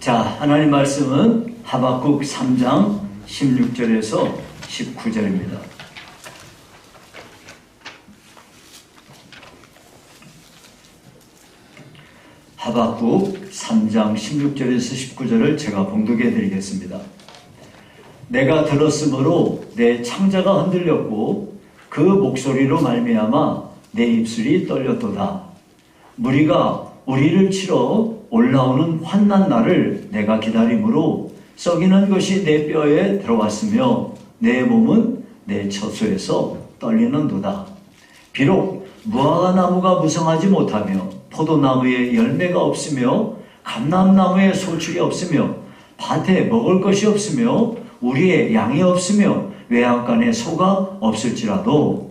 자, 하나님 말씀은 하박국 3장 16절에서 19절입니다. 하박국 3장 16절에서 19절을 제가 봉독해 드리겠습니다. 내가 들었으므로 내 창자가 흔들렸고 그 목소리로 말미암아 내 입술이 떨렸도다. 무리가 우리를 치러 올라오는 환난 날을 내가 기다림으로 썩이는 것이 내 뼈에 들어왔으며 내 몸은 내 처소에서 떨리는도다. 비록 무화과나무가 무성하지 못하며 포도나무에 열매가 없으며 감람나무에 소출이 없으며 밭에 먹을 것이 없으며 우리의 양이 없으며 외양간에 소가 없을지라도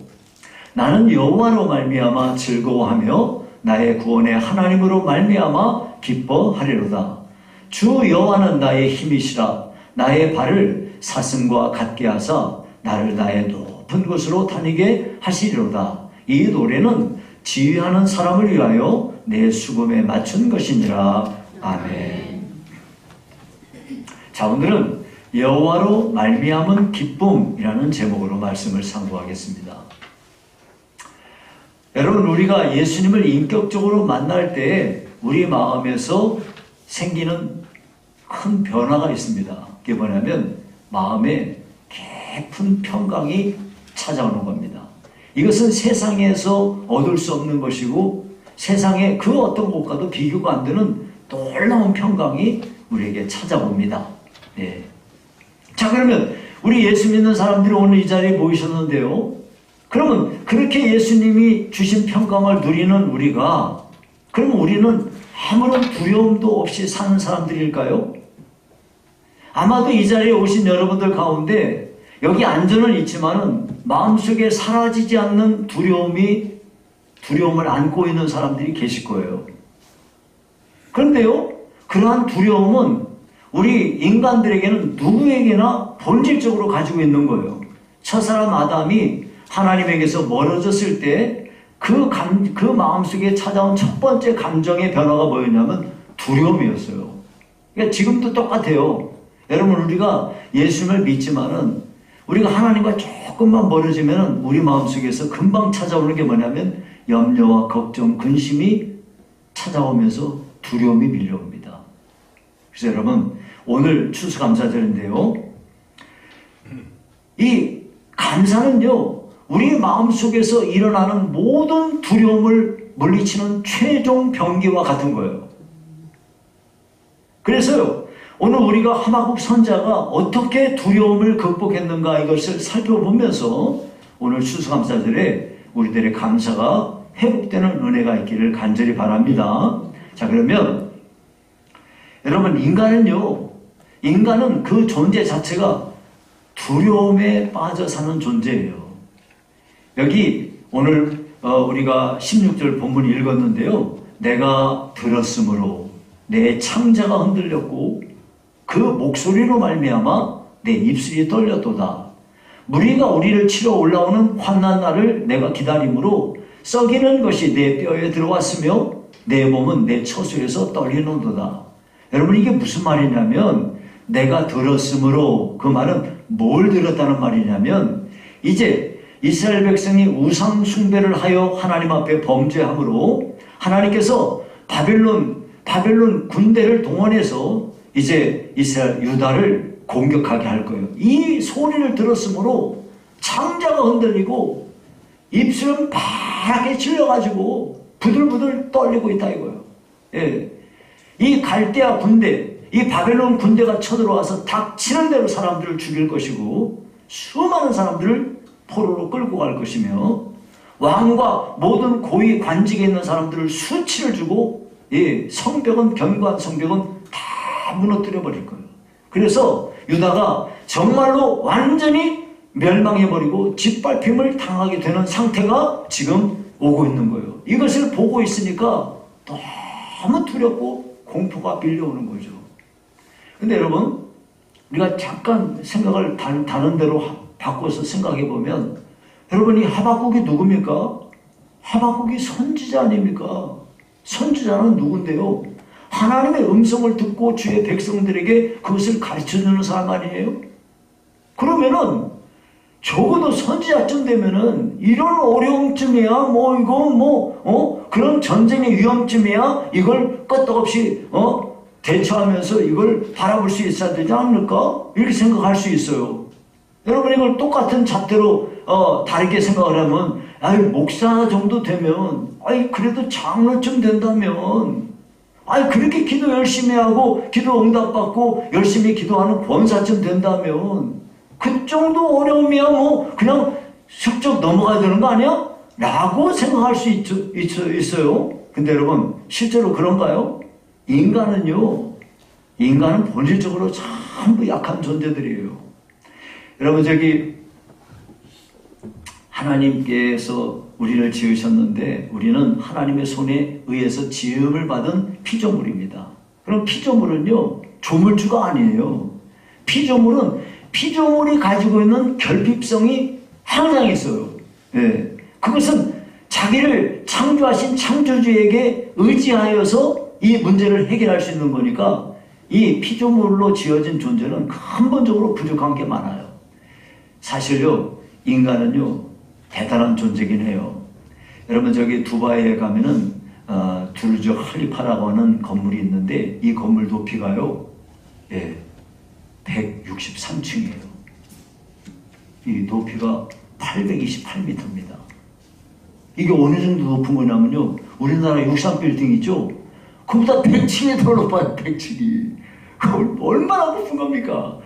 나는 여호와로 말미암아 즐거워하며 나의 구원의 하나님으로 말미암아 기뻐하리로다. 주 여호와는 나의 힘이시라. 나의 발을 사슴과 같게 하사 나를 나의 높은 곳으로 다니게 하시리로다. 이 노래는 지휘하는 사람을 위하여 내 수금에 맞춘 것이니라. 아멘. 자, 오늘은 여호와로 말미암은 기쁨이라는 제목으로 말씀을 상고하겠습니다. 여러분, 우리가 예수님을 인격적으로 만날 때 우리 마음에서 생기는 큰 변화가 있습니다. 그게 뭐냐면 마음에 깊은 평강이 찾아오는 겁니다. 이것은 세상에서 얻을 수 없는 것이고 세상의 그 어떤 것과도 비교가 안 되는 놀라운 평강이 우리에게 찾아옵니다. 네. 자, 그러면 우리 예수 믿는 사람들이 오늘 이 자리에 모이셨는데요. 그러면 그렇게 예수님이 주신 평강을 누리는 우리가, 그러면 우리는 아무런 두려움도 없이 사는 사람들일까요? 아마도 이 자리에 오신 여러분들 가운데 여기 안전은 있지만은 마음속에 사라지지 않는 두려움을 안고 있는 사람들이 계실 거예요. 그런데요, 그러한 두려움은 우리 인간들에게는 누구에게나 본질적으로 가지고 있는 거예요. 첫사람 아담이 하나님에게서 멀어졌을 때 그 마음속에 찾아온 첫 번째 감정의 변화가 뭐였냐면 두려움이었어요. 그러니까 지금도 똑같아요. 여러분, 우리가 예수님을 믿지만은 우리가 하나님과 조금만 멀어지면 우리 마음속에서 금방 찾아오는 게 뭐냐면 염려와 걱정, 근심이 찾아오면서 두려움이 밀려옵니다. 그래서 여러분, 오늘 추수감사절인데요. 이 감사는요, 우리 마음속에서 일어나는 모든 두려움을 물리치는 최종 병기와 같은 거예요. 그래서요, 오늘 우리가 하박국 선자가 어떻게 두려움을 극복했는가 이것을 살펴보면서 오늘 추수감사절에 우리들의 감사가 회복되는 은혜가 있기를 간절히 바랍니다. 자, 그러면 여러분, 인간은 그 존재 자체가 두려움에 빠져 사는 존재예요. 여기 오늘 우리가 16절 본문 읽었는데요. 내가 들었으므로 내 창자가 흔들렸고 그 목소리로 말미암아 내 입술이 떨렸도다. 무리가 우리를 치러 올라오는 환난 날을 내가 기다림으로 썩이는 것이 내 뼈에 들어왔으며 내 몸은 내 처소에서 떨리는도다. 여러분, 이게 무슨 말이냐면 내가 들었으므로, 그 말은 뭘 들었다는 말이냐면 이제 이스라엘 백성이 우상 숭배를 하여 하나님 앞에 범죄함으로 하나님께서 바벨론 군대를 동원해서 이제 이스라엘 유다를 공격하게 할 거예요. 이 소리를 들었으므로 창자가 흔들리고 입술은 파랗게 질려가지고 부들부들 떨리고 있다 이거예요. 예. 이 갈대아 군대, 이 바벨론 군대가 쳐들어와서 닥치는 대로 사람들을 죽일 것이고 수많은 사람들을 포로로 끌고 갈 것이며 왕과 모든 고위 관직에 있는 사람들을 수치를 주고 성벽은, 견고한 성벽은 다 무너뜨려 버릴 거예요. 그래서 유다가 정말로 완전히 멸망해버리고 짓밟힘을 당하게 되는 상태가 지금 오고 있는 거예요. 이것을 보고 있으니까 너무 두렵고 공포가 밀려오는 거죠. 근데 여러분, 우리가 잠깐 생각을 다른 데로 바꿔서 생각해 보면, 여러분, 이 하박국이 누굽니까? 하박국이 선지자 아닙니까? 선지자는 누군데요? 하나님의 음성을 듣고 주의 백성들에게 그것을 가르쳐주는 사람 아니에요? 그러면은 적어도 선지자쯤 되면은 이런 어려움쯤이야 그런 전쟁의 위험쯤이야 이걸 끄떡없이 대처하면서 이걸 바라볼 수 있어야 되지 않을까? 이렇게 생각할 수 있어요. 여러분 이걸 똑같은 잣대로 다르게 생각을 하면 목사 정도 되면 그래도 장로쯤 된다면 그렇게 기도 열심히 하고 기도 응답받고 열심히 기도하는 권사쯤 된다면 그 정도 어려움이야 그냥 슬쩍 넘어가야 되는 거 아니야? 라고 생각할 수 있어요. 근데 여러분 실제로 그런가요? 인간은 본질적으로 전부 약한 존재들이에요. 여러분 하나님께서 우리를 지으셨는데 우리는 하나님의 손에 의해서 지음을 받은 피조물입니다. 그럼 피조물은요 조물주가 아니에요. 피조물이 가지고 있는 결핍성이 항상 있어요. 예. 그것은 자기를 창조하신 창조주에게 의지하여서 이 문제를 해결할 수 있는 거니까 이 피조물로 지어진 존재는 근본적으로 부족한 게 많아요. 사실요 인간은요 대단한 존재긴 해요. 여러분 두바이에 가면은 두르즈 할리파라고 하는 건물이 있는데 이 건물 높이가요 163층이에요. 이 높이가 828m입니다. 이게 어느 정도 높은 거냐면요 우리나라 63빌딩 있죠? 그보다 100층이 더 높아요. 100층이. 얼마나 높은 겁니까?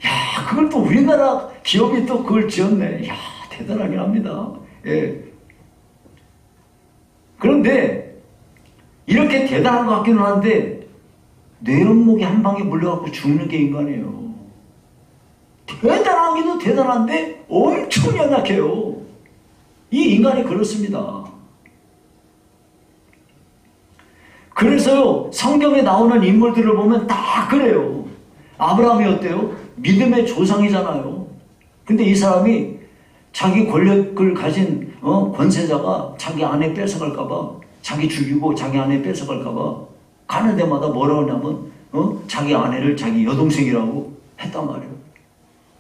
야, 그걸 또 우리나라 기업이 또 그걸 지었네. 야, 대단하긴 합니다. 예. 그런데 이렇게 대단한 것 같기는 한데 뇌런목이 한 방에 물려갖고 죽는 게 인간이에요. 대단하기도 대단한데 엄청 연약해요. 이 인간이 그렇습니다. 그래서요 성경에 나오는 인물들을 보면 다 그래요. 아브라함이 어때요? 믿음의 조상이잖아요. 근데 이 사람이 자기 권력을 가진 권세자가 자기 아내 뺏어갈까봐 자기 죽이고 자기 아내 뺏어갈까봐 가는 데마다 뭐라고 하냐면 자기 아내를 자기 여동생이라고 했단 말이에요.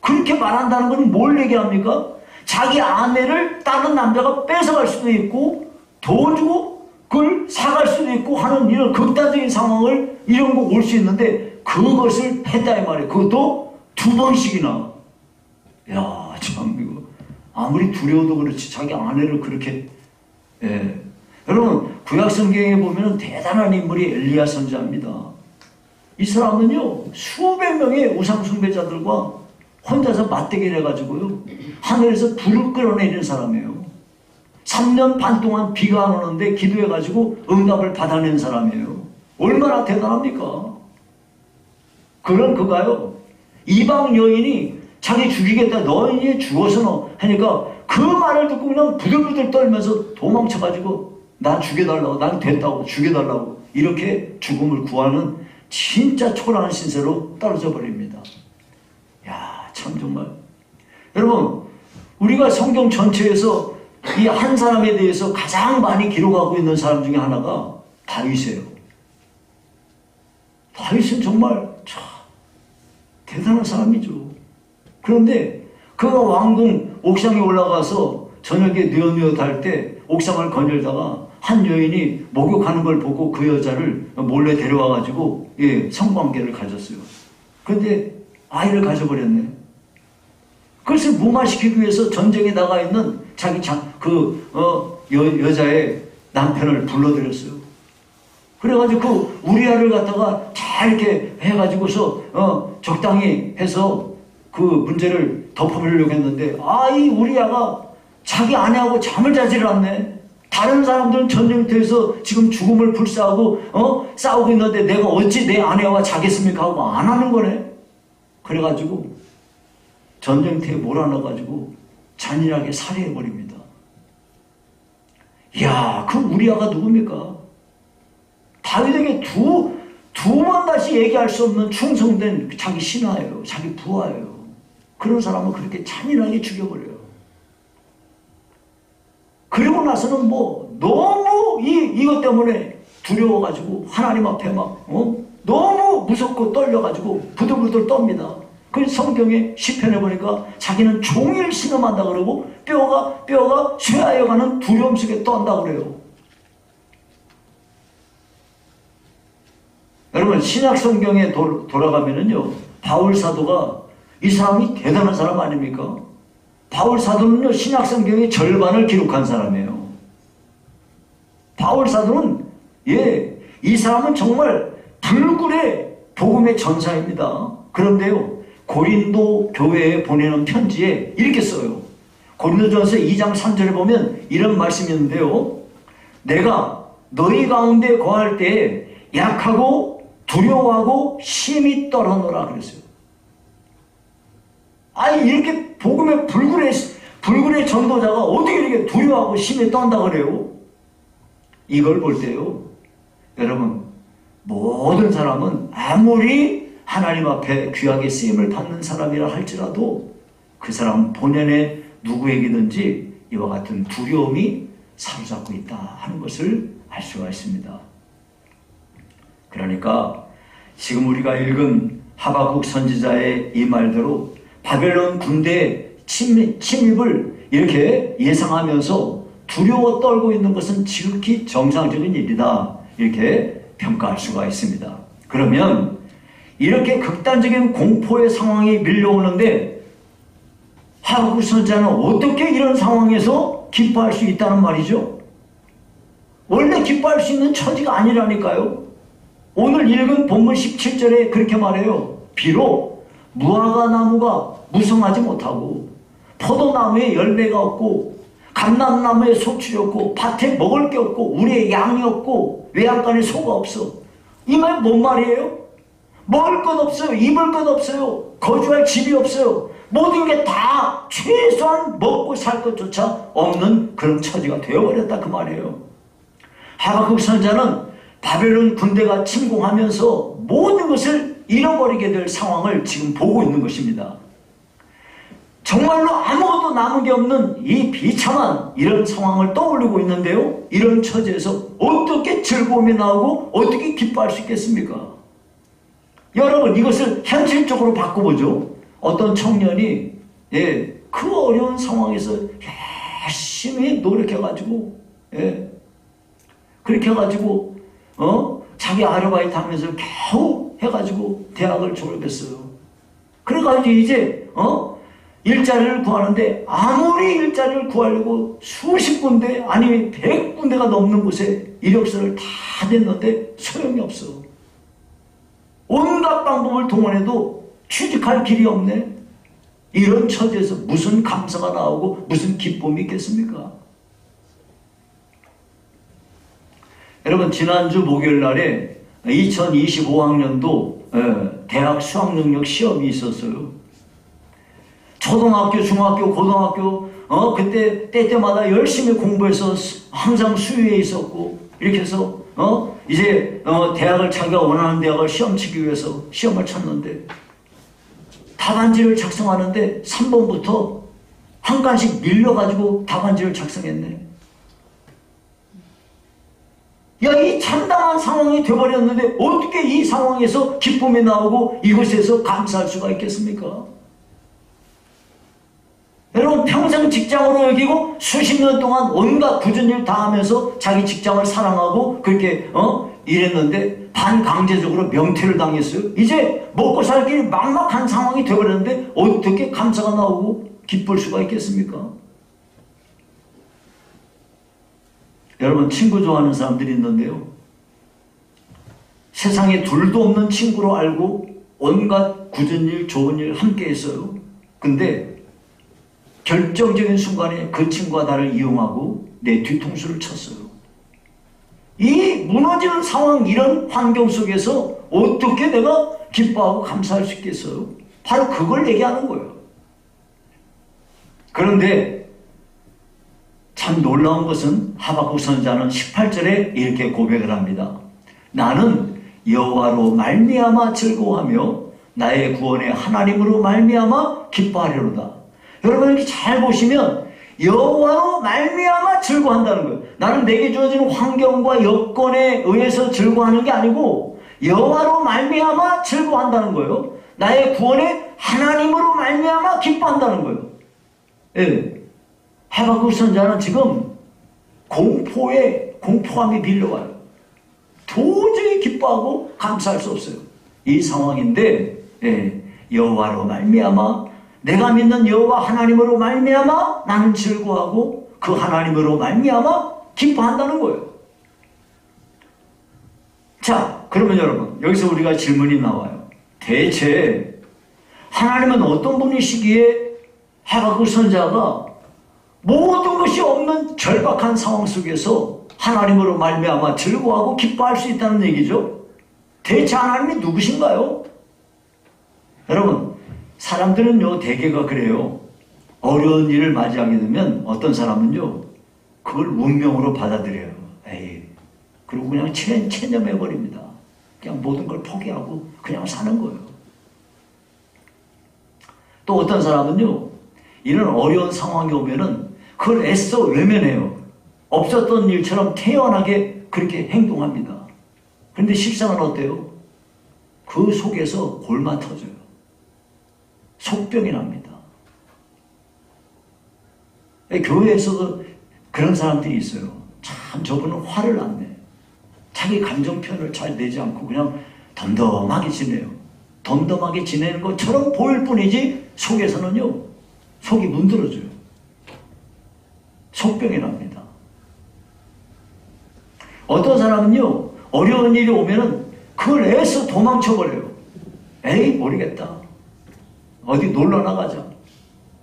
그렇게 말한다는 건 뭘 얘기합니까? 자기 아내를 다른 남자가 뺏어갈 수도 있고 돈 주고 그걸 사갈 수도 있고 하는 이런 극단적인 상황을 이런 거 올 수 있는데 그것을 했다 이 말이에요. 그것도 2번씩이나. 야, 참 이거 아무리 두려워도 그렇지 자기 아내를 그렇게. 여러분 구약 성경에 보면 대단한 인물이 엘리야 선지자입니다. 이 사람은요 수백 명의 우상 숭배자들과 혼자서 맞대결 해가지고요 하늘에서 불을 끌어내리는 사람이에요. 3년 반 동안 비가 안 오는데 기도해가지고 응답을 받아낸 사람이에요. 얼마나 대단합니까? 그런 그가요 이방 여인이 자기 죽이겠다 너희 죽어서 하니까 그 말을 듣고 그냥 부들부들 떨면서 도망쳐가지고 난 죽여달라고 난 됐다고 죽여달라고 이렇게 죽음을 구하는 진짜 초라한 신세로 떨어져 버립니다. 야, 참 정말 여러분 우리가 성경 전체에서 이 한 사람에 대해서 가장 많이 기록하고 있는 사람 중에 하나가 다윗이에요. 다윗은 정말 대단한 사람이죠. 그런데 그가 왕궁 옥상에 올라가서 저녁에 뉘어뉘어 달 때 옥상을 거닐다가 한 여인이 목욕하는 걸 보고 그 여자를 몰래 데려와가지고 성관계를 가졌어요. 그런데 아이를 가져버렸네. 그것을 무마시키기 위해서 전쟁에 나가 있는 자기 여자의 남편을 불러들였어요. 그래가지고 그 우리아를 갖다가 잘 이렇게 해가지고서 적당히 해서 그 문제를 덮어보려고 했는데 이 우리아가 자기 아내하고 잠을 자지를 않네. 다른 사람들은 전쟁터에서 지금 죽음을 불사하고 싸우고 있는데 내가 어찌 내 아내와 자겠습니까 하고 안 하는 거네. 그래가지고 전쟁터에 몰아넣어가지고 잔인하게 살해해버립니다. 이야, 그 우리아가 누굽니까? 다윗에게 두 번 다시 얘기할 수 없는 충성된 자기 신하예요. 자기 부하예요. 그런 사람은 그렇게 잔인하게 죽여버려요. 그리고 나서는 너무 이것 때문에 두려워가지고 하나님 앞에 막 너무 무섭고 떨려가지고 부들부들 떱니다. 그 성경에 시편에 보니까 자기는 종일 신음한다 그러고 뼈가 쇠하여가는 두려움 속에 떤다 그래요. 여러분 신약 성경에 돌아가면은요, 바울 사도가 이 사람이 대단한 사람 아닙니까? 바울 사도는요, 신약 성경의 절반을 기록한 사람이에요. 바울 사도는 이 사람은 정말 불굴의 복음의 전사입니다. 그런데요, 고린도 교회에 보내는 편지에 이렇게 써요. 고린도전서 2장 3절에 보면 이런 말씀이 있는데요. 내가 너희 가운데 거할 때에 약하고 두려워하고 심히 떨어노라 그랬어요. 아니 이렇게 복음의 불굴의 전도자가 어떻게 이렇게 두려워하고 심히 떤다 그래요? 이걸 볼 때요, 여러분, 모든 사람은 아무리 하나님 앞에 귀하게 쓰임을 받는 사람이라 할지라도 그 사람 본연의 누구에게든지 이와 같은 두려움이 사로잡고 있다 하는 것을 알 수가 있습니다. 그러니까 지금 우리가 읽은 하박국 선지자의 이 말대로 바벨론 군대 침입을 이렇게 예상하면서 두려워 떨고 있는 것은 지극히 정상적인 일이다, 이렇게 평가할 수가 있습니다. 그러면 이렇게 극단적인 공포의 상황이 밀려오는데 하박국 선지자는 어떻게 이런 상황에서 기뻐할 수 있다는 말이죠? 원래 기뻐할 수 있는 처지가 아니라니까요. 오늘 읽은 본문 17절에 그렇게 말해요. 비록 무화과 나무가 무성하지 못하고 포도나무에 열매가 없고 감람나무에 소출이 없고 밭에 먹을 게 없고 우리의 양이 없고 외양간에 소가 없어. 이 말 뭔 말이에요? 먹을 것 없어요. 입을 것 없어요. 거주할 집이 없어요. 모든 게 다 최소한 먹고 살 것조차 없는 그런 처지가 되어버렸다 그 말이에요. 하박국 선지자는 바벨론 군대가 침공하면서 모든 것을 잃어버리게 될 상황을 지금 보고 있는 것입니다. 정말로 아무것도 남은 게 없는 이 비참한 이런 상황을 떠올리고 있는데요, 이런 처지에서 어떻게 즐거움이 나오고 어떻게 기뻐할 수 있겠습니까? 여러분, 이것을 현실적으로 바꿔보죠. 어떤 청년이 그 어려운 상황에서 열심히 노력해가지고 그렇게 해가지고 자기 아르바이트 하면서 겨우 해가지고 대학을 졸업했어요. 그래가지고 이제 일자리를 구하는데 아무리 일자리를 구하려고 수십 군데 아니면 100군데가 넘는 곳에 이력서를 다 냈는데 소용이 없어. 온갖 방법을 동원해도 취직할 길이 없네. 이런 처지에서 무슨 감사가 나오고 무슨 기쁨이 있겠습니까? 여러분, 지난주 목요일 날에 2025학년도 대학 수학능력 시험이 있었어요. 초등학교, 중학교, 고등학교 그때 때마다 열심히 공부해서 항상 수위에 있었고 이렇게 해서 이제 대학을 자기가 원하는 대학을 시험 치기 위해서 시험을 쳤는데 답안지를 작성하는데 3번부터 한 칸씩 밀려가지고 답안지를 작성했네. 야, 이 참담한 상황이 되어버렸는데 어떻게 이 상황에서 기쁨이 나오고 이곳에서 감사할 수가 있겠습니까? 여러분, 평생 직장으로 여기고 수십 년 동안 온갖 굳은 일 다 하면서 자기 직장을 사랑하고 그렇게 일했는데 반강제적으로 명퇴를 당했어요. 이제 먹고 살 길이 막막한 상황이 되어버렸는데 어떻게 감사가 나오고 기쁠 수가 있겠습니까? 여러분, 친구 좋아하는 사람들이 있는데요, 세상에 둘도 없는 친구로 알고 온갖 굳은 일, 좋은 일 함께 했어요. 근데 결정적인 순간에 그 친구가 나를 이용하고 내 뒤통수를 쳤어요. 이 무너지는 상황, 이런 환경 속에서 어떻게 내가 기뻐하고 감사할 수 있겠어요? 바로 그걸 얘기하는 거예요. 그런데 참 놀라운 것은 하박국 선지자는 18절에 이렇게 고백을 합니다. 나는 여호와로 말미암아 즐거워하며 나의 구원의 하나님으로 말미암아 기뻐하리로다. 여러분, 이렇게 잘 보시면 여호와로 말미암아 즐거워한다는 거예요. 나는 내게 주어지는 환경과 여건에 의해서 즐거워하는 게 아니고 여호와로 말미암아 즐거워한다는 거예요. 나의 구원에 하나님으로 말미암아 기뻐한다는 거예요. 예. 하박국 선지자는 지금 공포감이 밀려와요. 도저히 기뻐하고 감사할 수 없어요. 이 상황인데, 예. 여호와로 말미암아, 내가 믿는 여호와 하나님으로 말미암아 나는 즐거워하고 그 하나님으로 말미암아 기뻐한다는 거예요. 자, 그러면 여러분, 여기서 우리가 질문이 나와요. 대체 하나님은 어떤 분이시기에 하박국 선지자가 모든 것이 없는 절박한 상황 속에서 하나님으로 말미암아 즐거워하고 기뻐할 수 있다는 얘기죠? 대체 하나님이 누구신가요? 여러분, 사람들은요, 대개가 그래요. 어려운 일을 맞이하게 되면 어떤 사람은요, 그걸 운명으로 받아들여요. 에이, 그리고 그냥 체념해버립니다. 그냥 모든 걸 포기하고 그냥 사는 거예요. 또 어떤 사람은요, 이런 어려운 상황이 오면은 그걸 애써 외면해요. 없었던 일처럼 태연하게 그렇게 행동합니다. 그런데 실상은 어때요? 그 속에서 골마 터져요. 속병이 납니다. 교회에서도 그런 사람들이 있어요. 참 저분은 화를 안 내. 자기 감정 표현을 잘 내지 않고 그냥 덤덤하게 지내요. 덤덤하게 지내는 것처럼 보일 뿐이지 속에서는요, 속이 문드러져요. 속병이 납니다. 어떤 사람은요, 어려운 일이 오면은 그걸 애써 도망쳐버려요. 에이, 모르겠다. 어디 놀러 나가자.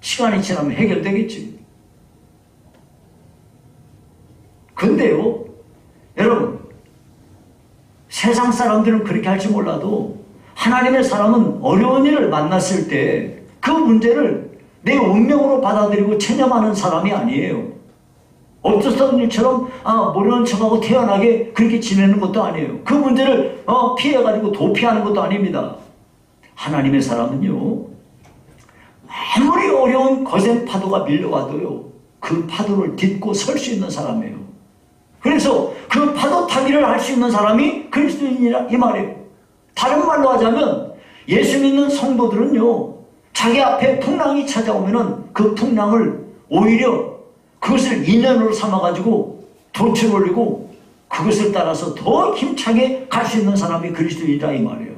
시간이 지나면 해결되겠지. 근데요, 여러분, 세상 사람들은 그렇게 할지 몰라도 하나님의 사람은 어려운 일을 만났을 때 그 문제를 내 운명으로 받아들이고 체념하는 사람이 아니에요. 없었던 일처럼 모르는 척하고 태연하게 그렇게 지내는 것도 아니에요. 그 문제를 피해가지고 도피하는 것도 아닙니다. 하나님의 사람은요, 아무리 어려운 거센 파도가 밀려와도요, 그 파도를 딛고 설 수 있는 사람이에요. 그래서 그 파도 타기를 할 수 있는 사람이 그리스도인이라 이 말이에요. 다른 말로 하자면 예수 믿는 성도들은요, 자기 앞에 풍랑이 찾아오면은 그 풍랑을 오히려 그것을 인연으로 삼아가지고 돛을 올리고 그것을 따라서 더 힘차게 갈 수 있는 사람이 그리스도인이다 이 말이에요.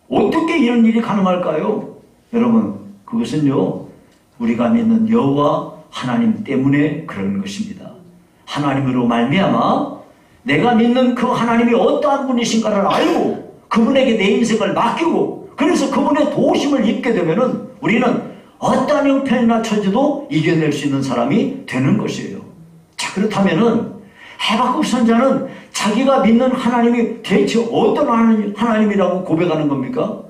어떻게 이런 일이 가능할까요? 여러분, 그것은요, 우리가 믿는 여호와 하나님 때문에 그런 것입니다. 하나님으로 말미암아 내가 믿는 그 하나님이 어떠한 분이신가를 알고 그분에게 내 인생을 맡기고 그래서 그분의 도우심을 입게 되면은 우리는 어떠한 형편이나 처지도 이겨낼 수 있는 사람이 되는 것이에요. 자, 그렇다면은 하박국 선지자는 자기가 믿는 하나님이 대체 어떤 하나님이라고 고백하는 겁니까?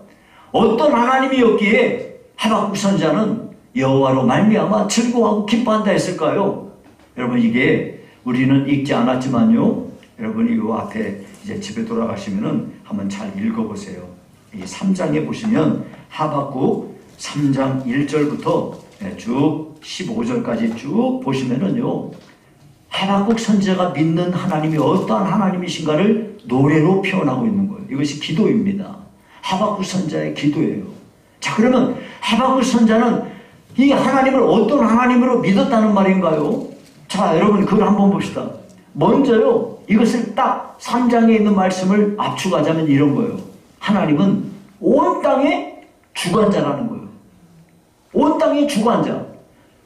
어떤 하나님이었기에 하박국 선지자는 여호와로 말미암아 즐거워하고 기뻐한다 했을까요? 여러분, 이게 우리는 읽지 않았지만요, 여러분이 이 앞에 이제 집에 돌아가시면은 한번 잘 읽어보세요. 이 3장에 보시면 하박국 3장 1절부터 쭉 15절까지 쭉 보시면은요, 하박국 선지자가 믿는 하나님이 어떠한 하나님이신가를 노래로 표현하고 있는 거예요. 이것이 기도입니다. 하박국 선지자의 기도예요. 자, 그러면 하박국 선지자는 이 하나님을 어떤 하나님으로 믿었다는 말인가요? 자, 여러분, 그걸 한번 봅시다. 먼저요, 이것을 딱 3장에 있는 말씀을 압축하자면 이런 거예요. 하나님은 온 땅의 주관자라는 거예요. 온 땅의 주관자.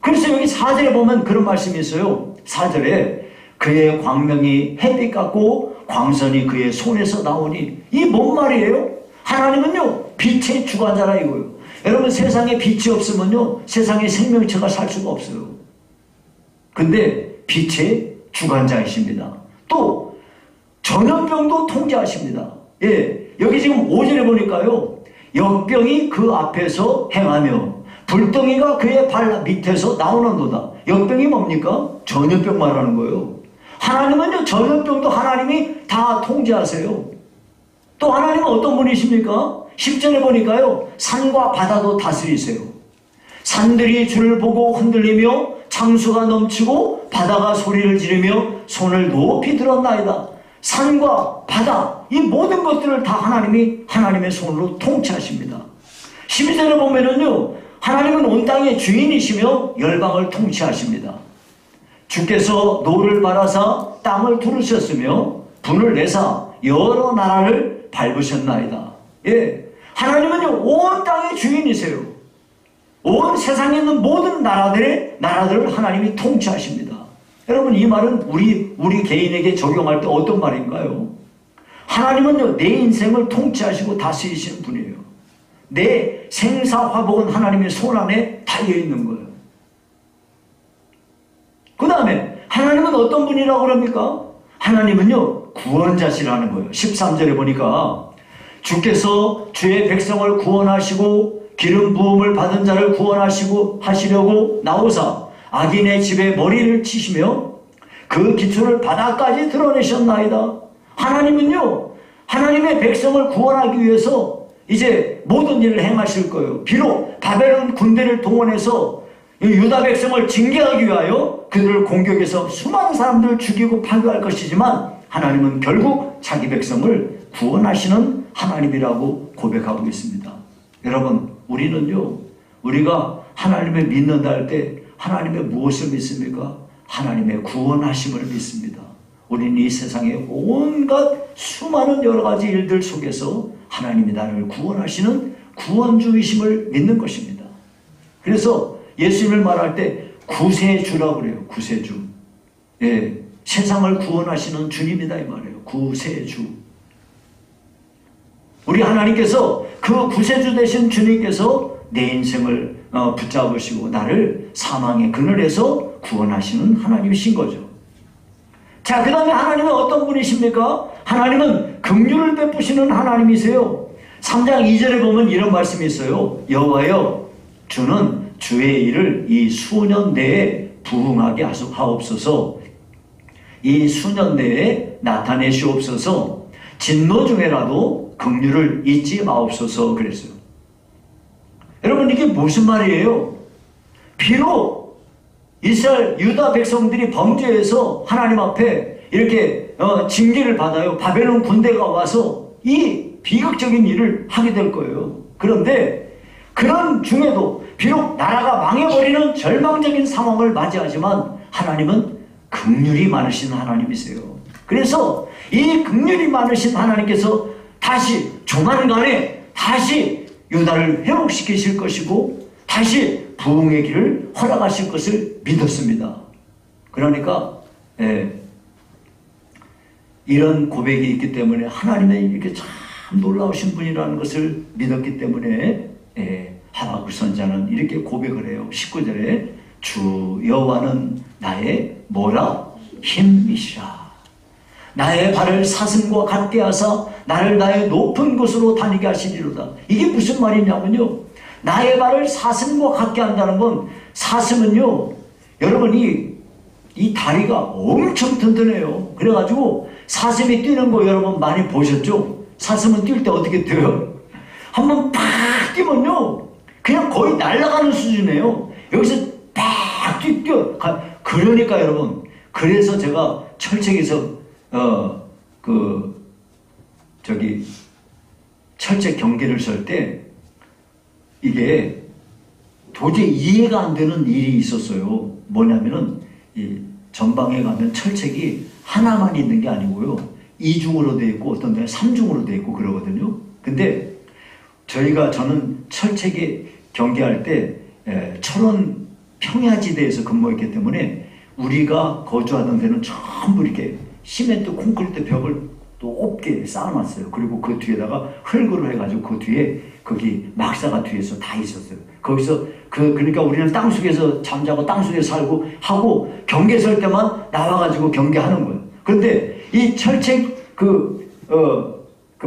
그래서 여기 4절에 보면 그런 말씀이 있어요. 4절에 그의 광명이 햇빛 같고 광선이 그의 손에서 나오니, 이 뭔 말이에요? 하나님은요, 빛의 주관자라 이거예요. 여러분, 세상에 빛이 없으면요, 세상에 생명체가 살 수가 없어요. 근데 빛의 주관자이십니다. 또 전염병도 통제하십니다. 예, 여기 지금 5절에 보니까요, 역병이 그 앞에서 행하며 불덩이가 그의 발 밑에서 나오는도다. 역병이 뭡니까? 전염병 말하는 거예요. 하나님은요, 전염병도 하나님이 다 통제하세요. 또 하나님은 어떤 분이십니까? 10절에 보니까요, 산과 바다도 다스리세요. 산들이 주를 보고 흔들리며 창수가 넘치고 바다가 소리를 지르며 손을 높이 들었나이다. 산과 바다, 이 모든 것들을 다 하나님의 손으로 통치하십니다. 12절에 보면은요, 하나님은 온 땅의 주인이시며 열방을 통치하십니다. 주께서 노를 바라사 땅을 두르셨으며 분을 내사 여러 나라를 밟으셨나이다. 예, 하나님은요, 온 땅의 주인이세요. 온 세상에 있는 모든 나라들을 하나님이 통치하십니다. 여러분, 이 말은 우리 개인에게 적용할 때 어떤 말인가요? 하나님은요, 내 인생을 통치하시고 다스리시는 분이에요. 내 생사화복은 하나님의 손 안에 달려있는 거예요. 그 다음에 하나님은 어떤 분이라고 그럽니까? 하나님은요, 구원자시라는 거예요. 13절에 보니까 주께서 주의 백성을 구원하시고 기름 부음을 받은 자를 하시려고 나오사 악인의 집에 머리를 치시며 그 기초를 바다까지 드러내셨나이다. 하나님은요, 하나님의 백성을 구원하기 위해서 이제 모든 일을 행하실 거예요. 비록 바벨론 군대를 동원해서 유다 백성을 징계하기 위하여 그들을 공격해서 수많은 사람들을 죽이고 파괴할 것이지만 하나님은 결국 자기 백성을 구원하시는 하나님이라고 고백하고 있습니다. 여러분, 우리는요, 우리가 하나님을 믿는다 할 때 하나님의 무엇을 믿습니까? 하나님의 구원하심을 믿습니다. 우리는 이 세상의 온갖 수많은 여러 가지 일들 속에서 하나님이 나를 구원하시는 구원주이심을 믿는 것입니다. 그래서 예수님을 말할 때 구세주라고 그래요. 구세주. 예, 세상을 구원하시는 주님이다 이 말이에요. 구세주. 우리 하나님께서 그 구세주 되신 주님께서 내 인생을 붙잡으시고 나를 사망의 그늘에서 구원하시는 하나님이신 거죠. 자, 그 다음에 하나님은 어떤 분이십니까? 하나님은 긍휼을 베푸시는 하나님이세요. 3장 2절에 보면 이런 말씀이 있어요. 여호와여, 주는 주의 일을 이 수년 내에 부응하게 하옵소서. 이 수년 내에 나타내시옵소서. 진노 중에라도 긍휼을 잊지 마옵소서 그랬어요. 여러분, 이게 무슨 말이에요? 비록 이스라엘 유다 백성들이 범죄해서 하나님 앞에 이렇게 징계를 받아요. 바벨론 군대가 와서 이 비극적인 일을 하게 될 거예요. 그런데 그런 중에도 비록 나라가 망해버리는 절망적인 상황을 맞이하지만 하나님은 긍휼이 많으신 하나님이세요. 그래서 이 긍휼이 많으신 하나님께서 다시 조만간에 다시 유다를 회복시키실 것이고 다시 부흥의 길을 허락하실 것을 믿었습니다. 그러니까 이런 고백이 있기 때문에 하나님의 이렇게 참 놀라우신 분이라는 것을 믿었기 때문에 하박국 선자는 이렇게 고백을 해요. 19절에 주 여호와는 나의 뭐라? 힘이시라. 나의 발을 사슴과 같게 하사 나를 나의 높은 곳으로 다니게 하시리로다. 이게 무슨 말이냐면요, 나의 발을 사슴과 같게 한다는 건, 사슴은요, 여러분 이 다리가 엄청 튼튼해요. 그래가지고 사슴이 뛰는 거 여러분 많이 보셨죠? 사슴은 뛸 때 어떻게 뛰어요? 한번 팍 뛰면요, 그냥 거의 날아가는 수준이에요. 여기서 팍 뛰어. 그러니까 여러분, 그래서 제가 철책에서 철책 경계를 설 때 이게 도저히 이해가 안 되는 일이 있었어요. 뭐냐면은 이 전방에 가면 철책이 하나만 있는 게 아니고요, 2중으로 되어 있고 어떤 데는 3중으로 되어 있고 그러거든요. 근데 저는 철책에 경계할 때 철원 평야지대에서 근무했기 때문에 우리가 거주하던 데는 전부 이렇게 시멘트 콘크리트 벽을 높게 쌓아놨어요. 그리고 그 뒤에다가 흙으로 해가지고 그 뒤에 거기 막사가 뒤에서 다 있었어요. 거기서 그러니까 우리는 땅속에서 잠자고 땅속에서 살고 하고 경계 설 때만 나와가지고 경계하는 거예요. 그런데 이 철책 그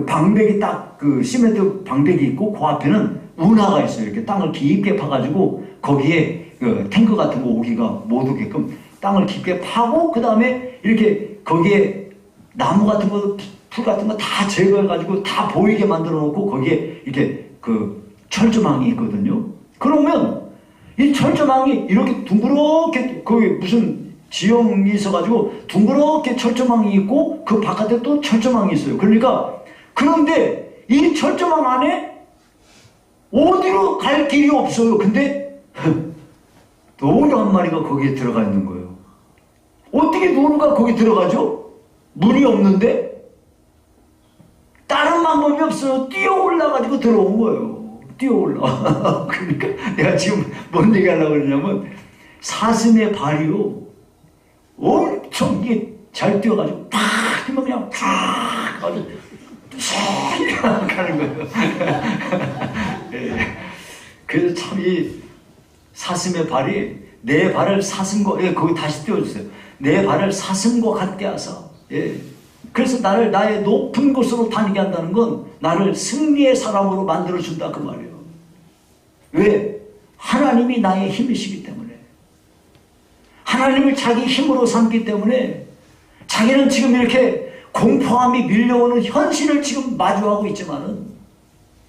방백이 딱 그 시멘트 방백이 있고 그 앞에는 운하가 있어요. 이렇게 땅을 깊게 파가지고 거기에 탱크 같은 거 오기가 못 오게끔 땅을 깊게 파고 그 다음에 이렇게 거기에 나무 같은 거, 풀 같은 거 다 제거해가지고 다 보이게 만들어 놓고 거기에 이렇게 그 철조망이 있거든요. 그러면 이 철조망이 이렇게 둥그렇게 거기 무슨 지형이 있어가지고 둥그렇게 철조망이 있고 그 바깥에 또 철조망이 있어요. 그러니까 그런데 이 철조망 안에 어디로 갈 길이 없어요. 근데 노루 한 마리가 거기에 들어가 있는 거예요. 어떻게 노루가 거기 들어가죠? 문이 없는데 다른 방법이 없어요. 뛰어 올라가지고 들어온 거예요. 뛰어 올라. 그러니까 내가 지금 뭔 얘기 하려고 그러냐면 사슴의 발이요. 엄청 이게 잘 뛰어가지고 팍 하면 그냥 팍 아주 싹 가는 거예요. 예. 그래서 참 이 사슴의 발이 내 발을 사슴과 거기 다시 띄워주세요. 내 발을 사슴과 같게 하사. 예. 그래서 나를 나의 높은 곳으로 다니게 한다는 건 나를 승리의 사람으로 만들어준다 그 말이에요. 왜? 하나님이 나의 힘이시기 때문에. 하나님을 자기 힘으로 삼기 때문에 자기는 지금 이렇게 공포함이 밀려오는 현실을 지금 마주하고 있지만은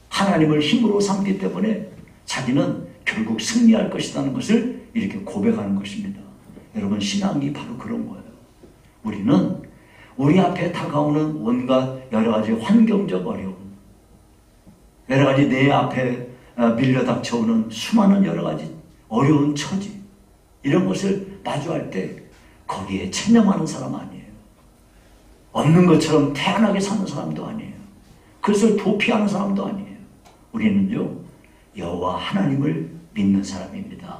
하나님을 힘으로 삼기 때문에 자기는 결국 승리할 것이라는 것을 이렇게 고백하는 것입니다. 여러분 신앙이 바로 그런 거예요. 우리는 우리 앞에 다가오는 온갖 여러 가지 환경적 어려움, 여러 가지 내 앞에 밀려 닥쳐오는 수많은 여러 가지 어려운 처지, 이런 것을 마주할 때 거기에 체념하는 사람 아니에요. 없는 것처럼 태연하게 사는 사람도 아니에요. 그것을 도피하는 사람도 아니에요. 우리는요, 여호와 하나님을 믿는 사람입니다.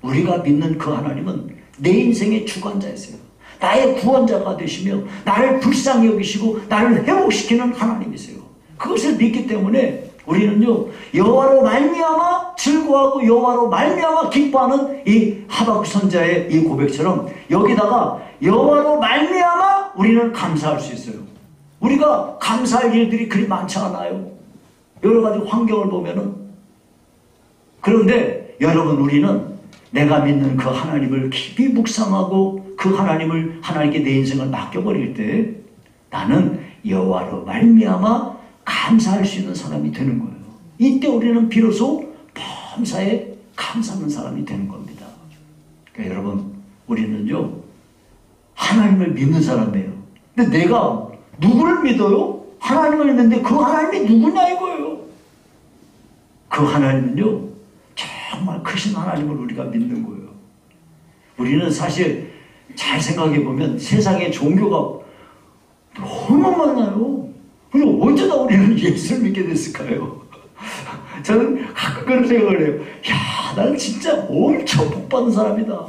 우리가 믿는 그 하나님은 내 인생의 주관자이세요. 나의 구원자가 되시며 나를 불쌍히 여기시고 나를 회복시키는 하나님이세요. 그것을 믿기 때문에 우리는요, 여호와로 말미암아 즐거워하고 여호와로 말미암아 기뻐하는 이 하박국 선자의 이 고백처럼 여기다가 여호와로 말미암아 우리는 감사할 수 있어요. 우리가 감사할 일들이 그리 많지 않아요. 여러 가지 환경을 보면은. 그런데 여러분, 우리는 내가 믿는 그 하나님을 깊이 묵상하고 그 하나님을 하나님께 내 인생을 맡겨버릴 때 나는 여호와로 말미암아 감사할 수 있는 사람이 되는 거예요. 이때 우리는 비로소 범사에 감사하는 사람이 되는 겁니다. 그러니까 여러분, 우리는요 하나님을 믿는 사람이에요. 근데 내가 누구를 믿어요? 하나님을 믿는데 그 하나님이 누구냐 이거예요. 그 하나님은요 정말 크신 하나님을 우리가 믿는 거예요. 우리는 사실 잘 생각해 보면 세상에 종교가 너무 많아요. 그리고 어쩌다 우리는 예수를 믿게 됐을까요? 저는 가끔 그런 생각을 해요. 야, 나는 진짜 엄청 복받은 사람이다.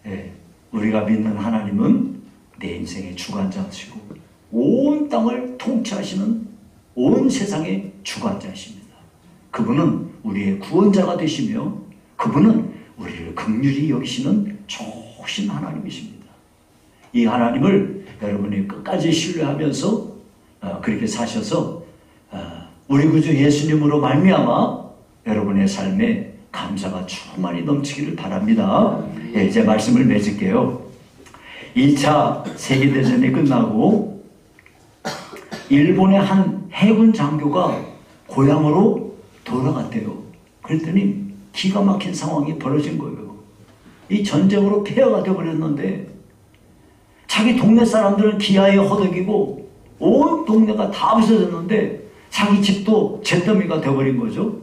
네, 우리가 믿는 하나님은 내 인생의 주관자시고 온 땅을 통치하시는 온 세상의 주관자이십니다. 그분은 우리의 구원자가 되시며 그분은 우리를 긍휼히 여기시는 좋으신 하나님이십니다. 이 하나님을 여러분이 끝까지 신뢰하면서 그렇게 사셔서 우리 구주 예수님으로 말미암아 여러분의 삶에 감사가 충만히 넘치기를 바랍니다. 예, 이제 말씀을 맺을게요. 2차 세계대전이 끝나고 일본의 한 해군 장교가 고향으로 돌아갔대요. 그랬더니 기가 막힌 상황이 벌어진 거예요. 이 전쟁으로 폐허가 되어버렸는데 자기 동네 사람들은 기아에 허덕이고 온 동네가 다 부서졌는데 자기 집도 잿더미가 되어버린 거죠.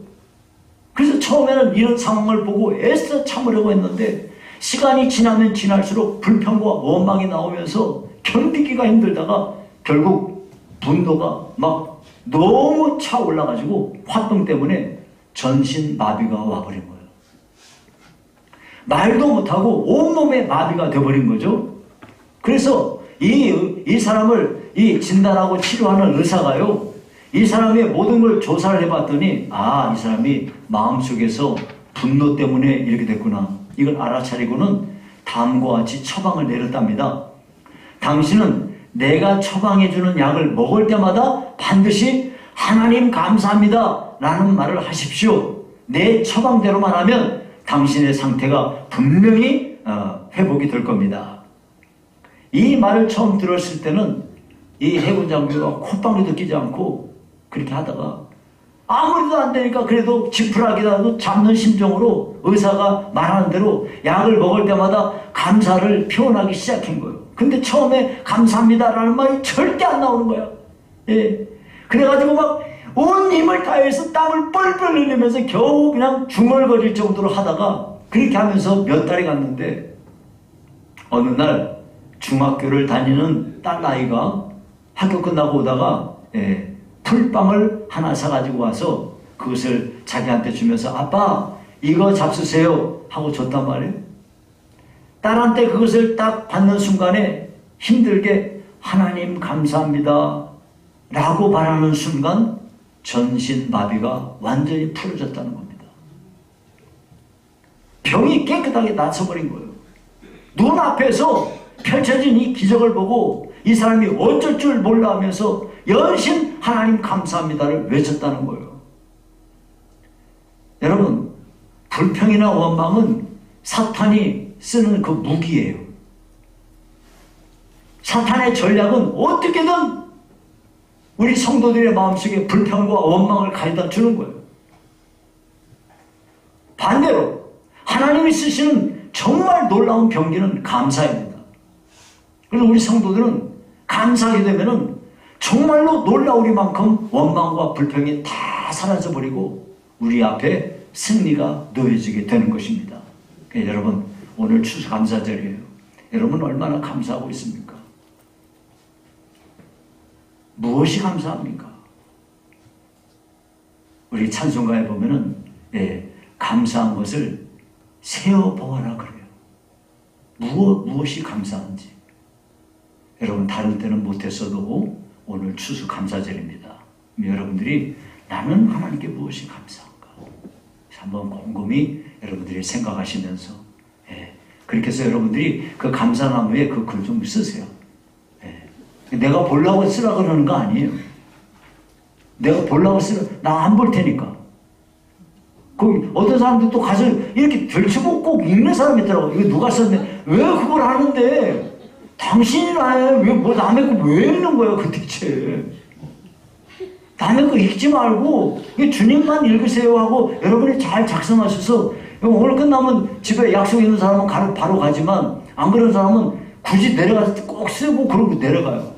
그래서 처음에는 이런 상황을 보고 애써 참으려고 했는데 시간이 지나면 지날수록 불평과 원망이 나오면서 견디기가 힘들다가 결국 분노가 막 너무 차올라가지고 화병 때문에 전신 마비가 와버린 거예요. 말도 못하고 온몸에 마비가 되어버린 거죠. 그래서 이 사람을 진단하고 치료하는 의사가요, 이 사람의 모든 걸 조사를 해봤더니 이 사람이 마음속에서 분노 때문에 이렇게 됐구나, 이걸 알아차리고는 다음과 같이 처방을 내렸답니다. 당신은 내가 처방해주는 약을 먹을 때마다 반드시 하나님 감사합니다 라는 말을 하십시오. 내 처방대로만 하면 당신의 상태가 분명히 회복이 될 겁니다. 이 말을 처음 들었을 때는 이 해군 장교가 콧방귀도 끼지 않고 그렇게 하다가 아무리도 안 되니까 그래도 지푸라기라도 잡는 심정으로 의사가 말하는 대로 약을 먹을 때마다 감사를 표현하기 시작한 거예요. 근데 처음에 감사합니다라는 말이 절대 안 나오는 거야. 예. 그래가지고 막 온 힘을 다해서 땀을 뻘뻘 흘리면서 겨우 그냥 중얼거릴 정도로 하다가 그렇게 하면서 몇 달이 갔는데 어느 날 중학교를 다니는 딸아이가 학교 끝나고 오다가 풀빵을 하나 사가지고 와서 그것을 자기한테 주면서 아빠 이거 잡수세요 하고 줬단 말이에요. 딸한테 그것을 딱 받는 순간에 힘들게 하나님 감사합니다 라고 말하는 순간 전신마비가 완전히 풀어졌다는 겁니다. 병이 깨끗하게 나서버린 거예요. 눈앞에서 펼쳐진 이 기적을 보고 이 사람이 어쩔 줄 몰라 하면서 연신 하나님 감사합니다를 외쳤다는 거예요. 여러분, 불평이나 원망은 사탄이 쓰는 그 무기예요. 사탄의 전략은 어떻게든 우리 성도들의 마음속에 불평과 원망을 가져다 주는 거예요. 반대로 하나님이 쓰시는 정말 놀라운 병기는 감사입니다. 그래서 우리 성도들은 감사하게 되면은 정말로 놀라우리만큼 원망과 불평이 다 사라져버리고 우리 앞에 승리가 놓여지게 되는 것입니다. 그러니까 여러분, 오늘 추수감사절이에요. 여러분 얼마나 감사하고 있습니까? 무엇이 감사합니까? 우리 찬송가에 보면은 감사한 것을 세어보아라 그래요. 무엇이 감사한지. 여러분 다른 때는 못했어도 오늘 추수감사절입니다. 여러분들이 나는 하나님께 무엇이 감사한가 한번 곰곰이 여러분들이 생각하시면서 그렇게 해서 여러분들이 그 감사나무에 그 글 좀 쓰세요. 내가 보려고 쓰라 그러는 거 아니에요. 내가 보려고 쓰라, 나 안 볼 테니까. 그 어떤 사람들 또 가서 이렇게 들추고 꼭 읽는 사람이 있더라고. 이거 누가 썼네? 왜 그걸 하는데? 당신이나 해. 왜 뭐 남의 거 왜 읽는 거야, 그 대체? 남의 거 읽지 말고 주님만 읽으세요 하고 여러분이 잘 작성하셔서 오늘 끝나면 집에 약속 있는 사람은 바로 가지만 안 그런 사람은 굳이 내려가서 꼭 쓰고 그러고 내려가요.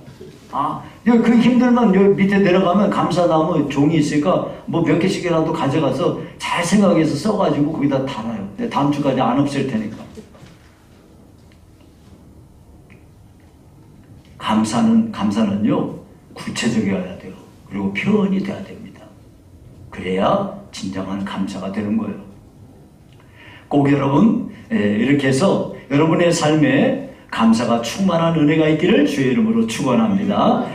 그 힘들면 여기 밑에 내려가면 감사나무 종이 있으니까 뭐 몇 개씩이라도 가져가서 잘 생각해서 써가지고 거기다 달아요. 다음 주까지 안 없앨 테니까. 감사는요, 구체적이어야 돼요. 그리고 표현이 돼야 됩니다. 그래야 진정한 감사가 되는 거예요. 꼭 여러분, 이렇게 해서 여러분의 삶에 감사가 충만한 은혜가 있기를 주의 이름으로 축원합니다.